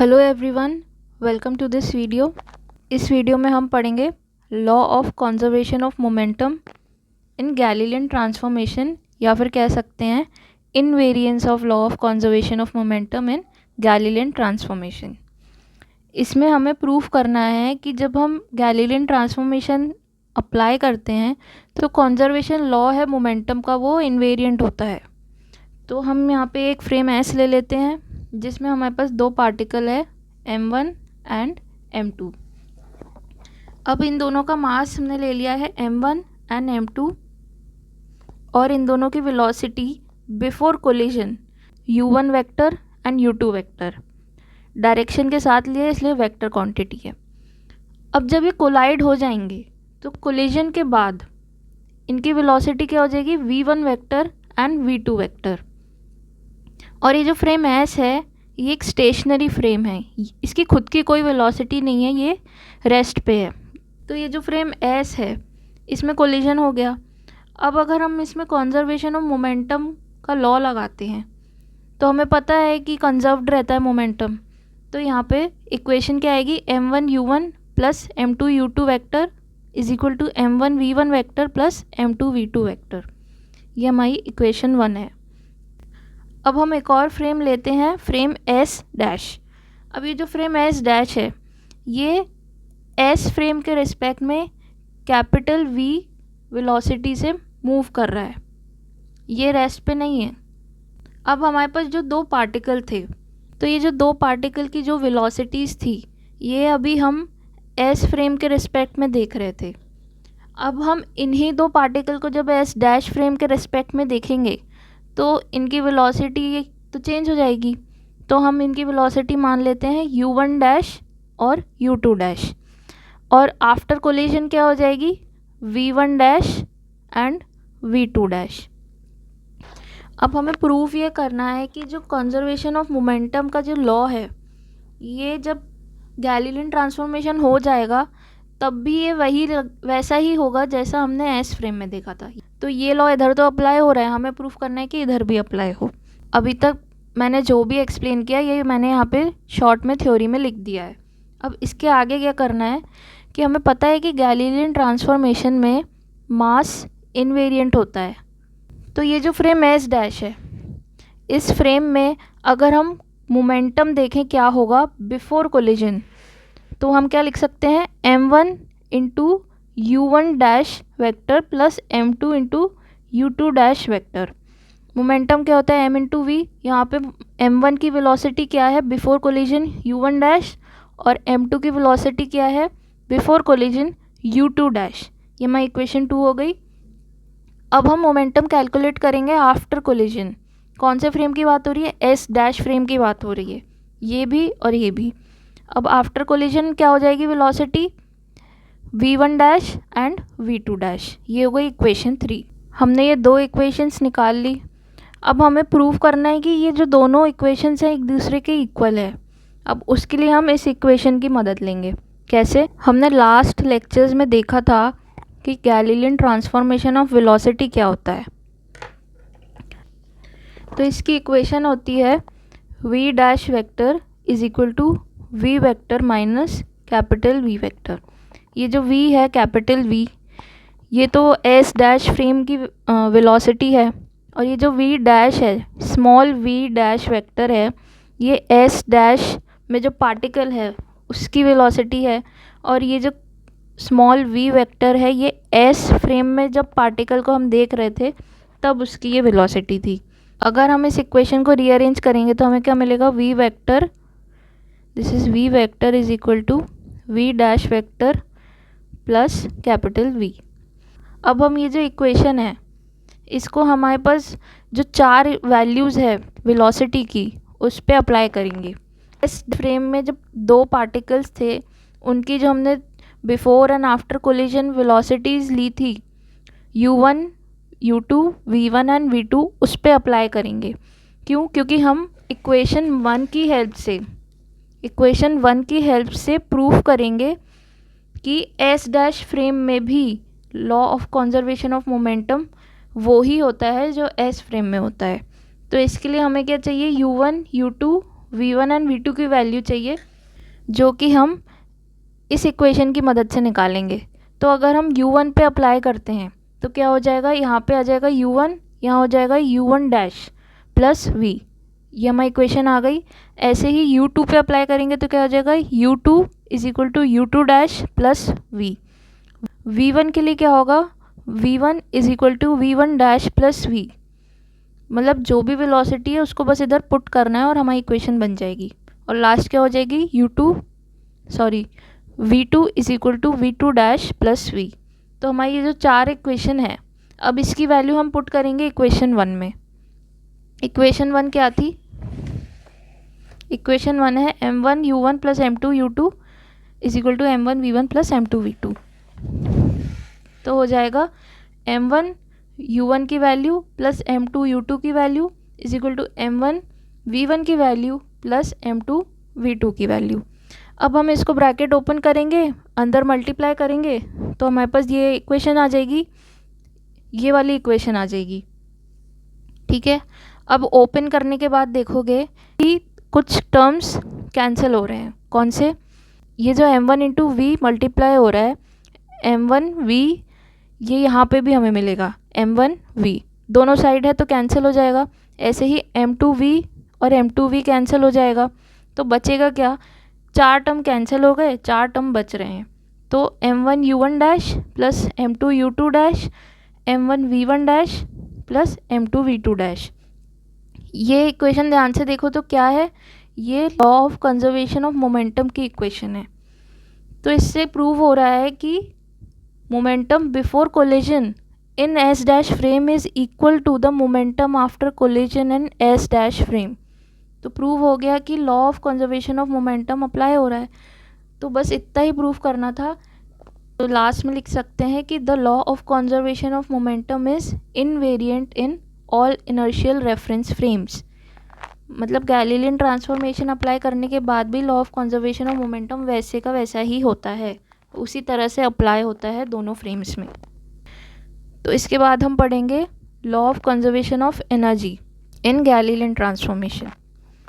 Hello everyone, welcome to this video. इस video में हम पढ़ेंगे law of conservation of momentum in Galilean transformation, या फिर कह सकते हैं invariance of law of conservation of momentum in Galilean transformation. इसमें हमें प्रूफ करना है कि जब हम गैलीलियन ट्रांसफॉर्मेशन अप्लाई करते हैं तो कंजर्वेशन लॉ है मोमेंटम का, वो इनवेरिएंट होता है। तो हम यहाँ पे एक फ्रेम एस ले लेते हैं जिसमें हमारे पास दो पार्टिकल है m1 एंड m2। अब इन दोनों का मास हमने ले लिया है m1 एंड m2 और इन दोनों की velocity before collision u1 vector and u2 vector direction के साथ लिए, इसलिए वेक्टर क्वांटिटी है। अब जब ये कोलाइड हो जाएंगे तो कोलिजन के बाद इनकी वेलोसिटी क्या हो जाएगी, v1 vector and v2 vector. और ये जो फ्रेम एस है ये एक स्टेशनरी फ्रेम है, इसकी खुद की कोई वेलोसिटी नहीं है, ये रेस्ट पे है। तो ये जो फ्रेम एस है इसमें कोलिजन हो गया। अब अगर हम इसमें कंजर्वेशन ऑफ मोमेंटम का लॉ लगाते हैं तो हमें पता है कि कंजर्व्ड रहता है मोमेंटम। तो यहाँ पे इक्वेशन क्या आएगी, m1u1 plus m2u2 vector is equal to m1v1 vector plus m2v2 vector. ये हमारी इक्वेशन 1 है। अब हम एक और फ्रेम लेते हैं, फ्रेम एस डैश। अब ये जो फ्रेम एस डैश है ये एस फ्रेम के रिस्पेक्ट में कैपिटल वी वेलोसिटी से मूव कर रहा है, ये रेस्ट पे नहीं है। अब हमारे पास जो दो पार्टिकल थे, तो ये जो दो पार्टिकल की जो वेलोसिटीज़ थी ये अभी हम एस फ्रेम के रिस्पेक्ट में देख रहे थे। अब हम इन्हीं दो पार्टिकल को जब एस डैश फ्रेम के रिस्पेक्ट में देखेंगे तो इनकी वेलोसिटी तो चेंज हो जाएगी। तो हम इनकी वेलोसिटी मान लेते हैं u1 डैश और u2 डैश, और आफ्टर कोलिजन क्या हो जाएगी, v1 dash and v2 dash. अब हमें प्रूफ ये करना है कि जो कंजर्वेशन ऑफ मोमेंटम का जो लॉ है ये जब गैलीलियन ट्रांसफॉर्मेशन हो जाएगा तब भी ये वैसा ही होगा जैसा हमने एस फ्रेम में देखा था। तो ये लॉ इधर तो अप्लाई हो रहा है, हमें प्रूफ करना है कि इधर भी अप्लाई हो। अभी तक मैंने जो भी एक्सप्लेन किया ये मैंने यहाँ पे शॉर्ट में थ्योरी में लिख दिया है। अब इसके आगे क्या करना है कि हमें पता है कि गैलीलियन ट्रांसफॉर्मेशन में मास इनवेरिएंट होता है। तो ये जो फ्रेम एस डैश है इस फ्रेम में अगर हम मोमेंटम देखें क्या होगा बिफोर कोलिजन, तो हम क्या लिख सकते हैं, m1 into u1 dash vector plus m2 into u2 dash vector. Momentum क्या होता है, m इंटू वी। यहाँ पे m1 की वेलोसिटी क्या है बिफोर कोलिजन u1 डैश, और m2 की वेलोसिटी क्या है बिफोर कोलिजन u2 डैश। ये हमारी इक्वेशन 2 हो गई। अब हम मोमेंटम कैलकुलेट करेंगे आफ्टर कोलिजन। कौन से फ्रेम की बात हो रही है, एस डैश फ्रेम की बात हो रही है, ये भी और ये भी। अब आफ्टर कोलिजन क्या हो जाएगी velocity, v1 dash and v2 dash. ये हो गई इक्वेशन 3। हमने ये दो इक्वेशंस निकाल ली। अब हमें प्रूव करना है कि ये जो दोनों इक्वेशंस हैं एक दूसरे के इक्वल है। अब उसके लिए हम इस इक्वेशन की मदद लेंगे। कैसे, हमने लास्ट लेक्चर्स में देखा था कि गैलीलियन ट्रांसफॉर्मेशन ऑफ वेलोसिटी क्या होता है। तो इसकी इक्वेशन होती है v dash vector is equal to v vector minus capital V vector. ये जो v है कैपिटल V, ये तो s डैश फ्रेम की वेलोसिटी है, और ये जो v डैश है स्मॉल v डैश वेक्टर है ये s डैश में जो पार्टिकल है उसकी वेलोसिटी है, और ये जो स्मॉल v वेक्टर है ये s फ्रेम में जब पार्टिकल को हम देख रहे थे तब उसकी ये वेलोसिटी थी। अगर हम इस इक्वेशन को रीअरेंज करेंगे तो हमें क्या मिलेगा, v vector, this is v vector is equal to v dash vector plus capital V। अब हम ये जो इक्वेशन है इसको हमारे पास जो चार वैल्यूज़ है वेलोसिटी की उस पर अप्लाई करेंगे। इस फ्रेम में जब दो पार्टिकल्स थे उनकी जो हमने before and after collision velocities ली थी u1, u2, v1 and v2, उस पर अप्लाई करेंगे। क्यों, क्योंकि हम इक्वेशन 1 की हेल्प से प्रूफ करेंगे कि एस डैश फ्रेम में भी law of conservation of momentum वो ही होता है जो एस फ्रेम में होता है। तो इसके लिए हमें क्या चाहिए, u1, u2, v1 and v2 की वैल्यू चाहिए, जो कि हम इस इक्वेशन की मदद से निकालेंगे। तो अगर हम u1 पे अप्लाई करते हैं तो क्या हो जाएगा, यहाँ पे आ जाएगा u1, यहाँ हो जाएगा u1 डैश प्लस v, ये हमारी इक्वेशन आ गई। ऐसे ही u2 पे अप्लाई करेंगे तो क्या हो जाएगा, u2 is equal to u2 dash plus v। v1 के लिए क्या होगा, v1 is equal to v1 dash plus v, मतलब जो भी वेलोसिटी है उसको बस इधर पुट करना है और हमारी इक्वेशन बन जाएगी। और लास्ट क्या हो जाएगी, v2 is equal to v2 dash plus v। तो हमारी ये जो 4 इक्वेशन है, अब इसकी वैल्यू हम पुट करेंगे इक्वेशन 1 में। इक्वेशन 1 क्या थी, इक्वेशन 1 है m1 u1 plus m2 u2 is equal to m1 v1 plus m2 v2। तो हो जाएगा m1 u1 की वैल्यू प्लस m2 u2 की value is equal to m1 v1 की वैल्यू प्लस m2 v2 की वैल्यू। अब हम इसको ब्रैकेट ओपन करेंगे, अंदर मल्टीप्लाई करेंगे तो हमारे पास ये इक्वेशन आ जाएगी, ये वाली इक्वेशन आ जाएगी। ठीक है, अब ओपन करने के बाद देखोगे कि कुछ टर्म्स कैंसिल हो रहे हैं। कौन से, ये जो m1 इंटू वी मल्टीप्लाई हो रहा है, m1 v, ये यहाँ पे भी हमें मिलेगा m1 v, दोनों साइड है तो कैंसिल हो जाएगा। ऐसे ही m2 v और m2 v कैंसिल हो जाएगा, तो बचेगा क्या, 4 टर्म कैंसिल हो गए, 4 टर्म बच रहे हैं। तो m1 u1 dash plus m2 u2 dash m1 v1 dash plus m2 v2 dash. ये इक्वेशन ध्यान से देखो तो क्या है, ये law of conservation of momentum की इक्वेशन है। तो इससे प्रूव हो रहा है कि momentum before collision in S dash frame is equal to the momentum after collision in S dash frame. तो प्रूव हो गया कि law of conservation of momentum apply हो रहा है। तो बस इतना ही प्रूव करना था। तो लास्ट में लिख सकते हैं कि the law of conservation of momentum is invariant in all inertial reference frames. मतलब गैलीलियन ट्रांसफॉर्मेशन अप्लाई करने के बाद भी law of conservation of momentum वैसे का वैसा ही होता है, उसी तरह से अप्लाई होता है दोनों फ्रेम्स में। तो इसके बाद हम पढ़ेंगे law of conservation of energy in Galilean transformation.